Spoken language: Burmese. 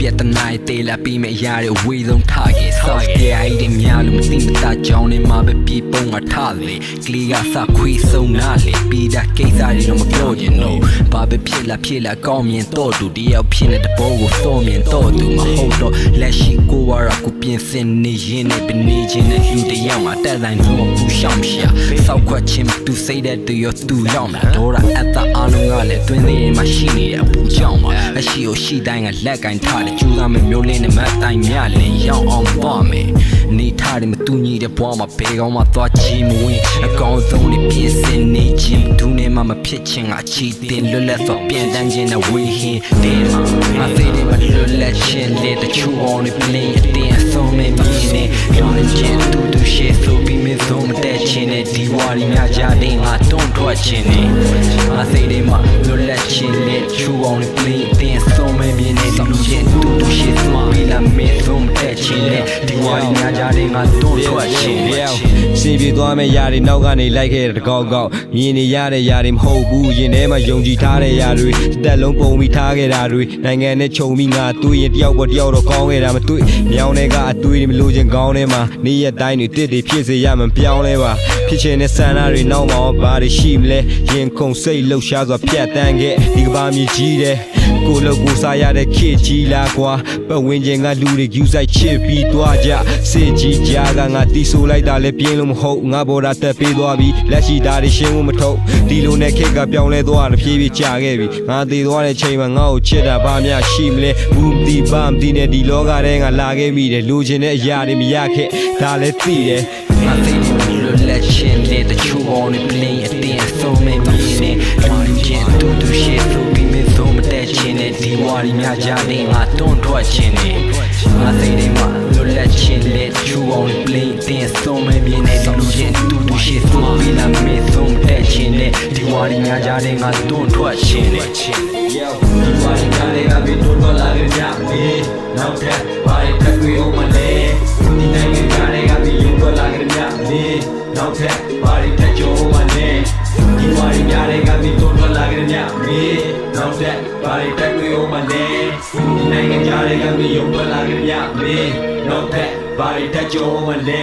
ပြတ်တနာတေးလာပြီးမဲ့ရတဲ့ဝေးဆုံးထားခဲ့ဆောက်ကြိုင်တဲ့များလို့မသိမသားကြောင်းနဲ့မှာပဲပြေပုံးကထားလေကလေးကစခွေးဆုံးနာလေပြီးတာကိစ္စတွေတော့မပြောချင်တော့ဘာပဲဖြစ်လာကောင်းမြင်တော့သူတယောက်ဖြစ်တဲ့ဘောကိုစောမြင်တော့သူမဟုတ်တော့လက်ရှိကိုဝါရကိုပြင်ဆင်နေရင်နဲ့ပနေခြင်းနဲ့လူတယောက်မှာတက်တိုင်းတော့ဘူးရှောင်ရှာစောက်ခွက်ချင်းသူစိတ်တဲ့သူရောသူရောက်မှာဒေါ်ရအတအားလုံးကလည်းတွင်းသေးမှာရှိနေတဲ့အပူကြောင့်ပါအရှိကိုရှိတိုင်းကလက်ကင်ထားတယ်ကျူးစားမဲ့မျိုးလင်းနဲ့မတ်တိုင်းမြလင်ရောက်အောင်ပါမယ်နေထားတယ်မတူညီတဲ့ဘွားမှာဘယ်ကောင်းမှသွားချီမဝင်အကောင်ဆုံးနဲ့ပြည့်စင်နေခြင်းဒူနဲ့မှမဖြစ်ခြင်းကချီတင်လွတ်လပ်စွာပြန်တန်းခြင်းနဲ့ဝေးဟင်းတင်းမှာငါစိတ်နဲ့မလွတ်လပ်ခြင်းလေတချို့အောင်နဲ့ပြင်းအတင်းအဆုံးမဲ့မြင်နေရောင်းခြင်းတူရှေ့ဆိုပြီးမဆုံးမတက်ခြင်းနဲ့ဒီဝါရီများကြတဲ့ငါတွန်းထွက်ခြင်းနဲ့ငါစိတ်နဲ့မှလွတ်လပ်ခြင်းလေချိုးအောင်နဲ့ပြင်းအတင်းအဆုံးမဲ့မြင်နေဆောင်ခြင်းတူရှေ့ဆိုပြီးလာမဆုံးမတက်ခြင်းနဲ့ဒီဝါရီများကြတဲ့ငါတွန်းထွက်ခြင်းနဲ့စီပြေသွားမဲ့ຢာတွေနောက်ကနေလိုက်ခဲ့တဲ့ကောက်ကောက်မြင်နေရတဲ့ຢာတွေမဟုတ်ဘူးရင်ထဲမှာယုံကြည်ထားတဲ့ຢာတွေတက်လုံးပုံပြီးထားခဲ့တာတွေနိုင်ငံနဲ့ခြုံပြီးငါတွေးရင်တယောက်ပေါ်တယောက်တော့ကောင်းခဲ့တာမတွေ့မြောင်းတွေကအတွေးတွေမလို့ခြင်းကောင်းထဲမှာနေ့ရက်တိုင်းတွေတစ်တွေဖြစ်စေရမှပြောင်းလဲပါဖြစ်ချင်တဲ့ဆန္ဒတွေနောက်မှာဘာတွေရှိမလဲရင်ခုန်စိတ်လှုပ်ရှားစွာဖြတ်တန်းခဲ့ဒီကဘာမြေကြီးတယ်ကိုလောက်ကိုစားရတဲ့ခေတ်ကြီးလာကွာပတ်ဝန်းကျင်ကလူတွေယူဆိုင်ချစ်ပြီးသွားကြစစ်ကြီးကြားကငါတီးဆိုလိုက်တာလဲပြင်းလို့မဟုတ်ငါဘော်ဒါတက်ပေးသွားပြီးလက်ရှိဓာတ်တွေရှင်းဖို့မထုတ်ဒီလိုနဲ့ခေတ်ကပြောင်းလဲသွားတာဖြည်းဖြည်းကြာခဲ့ပြီငါသေးသွားတဲ့ချိန်မှာငါ့ကိုချစ်တာဘာများရှိမလဲဘူးမသိဘာမသိနဲ့ဒီလောကထဲငါလာခဲ့မိတယ်လိုချင်တဲ့အရာတွေမရခဲ့ဒါလည်းသိတယ်ငါစိတ်နဲ့လွတ်လပ်ခြင်းလေတချို့အောင်နဲ့ပြင်းအတင်းအဆုံးမဲ့မြင်နေရောင်းခြင်းတူရှေ့ဆိုပြီးမဆုံးမတက်ခြင်းနဲ့ဒီဝါရီများကြတဲ့ငါတွန်းထွက်ခြင်းနဲ့ငါစိတ်နဲ့မှလွတ်လပ်ခြင်းလေတချို့အောင်နဲ့ပြင်းအတင်းအဆုံးမဲ့မြင်နေရောင်းခြင်းတူရှေ့ဆိုပြီးလာမဆုံးမတက်ခြင်းနဲ့ဒီဝါရီများကြတဲ့ငါတွန်းထွက်ခြင်းနဲ့ဒီဝါရီများတဲ့ကပြီးတွန်းထွက်လာကြပြီနောက်ထပ်ဘာတွေတက်တွေ့အောင်မလဲဒီနိုင်ငံကြားတွေကပြီးရုံထွက်လာကြပြီနောက်ထပ်ဘာတွေတက်ကြအောင်မလဲဒီဝါရီများတဲ့ကပြီးတွန်းထွက်လာကြပြီနောက်ထပ်ဘာတွေတက်တွေ့အောင်မလဲဒီနိုင်ငံကြားတွေကပြီးရုံထွက်လာကြပြီနောက်ထပ်ဘာတွေတက်ကြအောင်မလဲ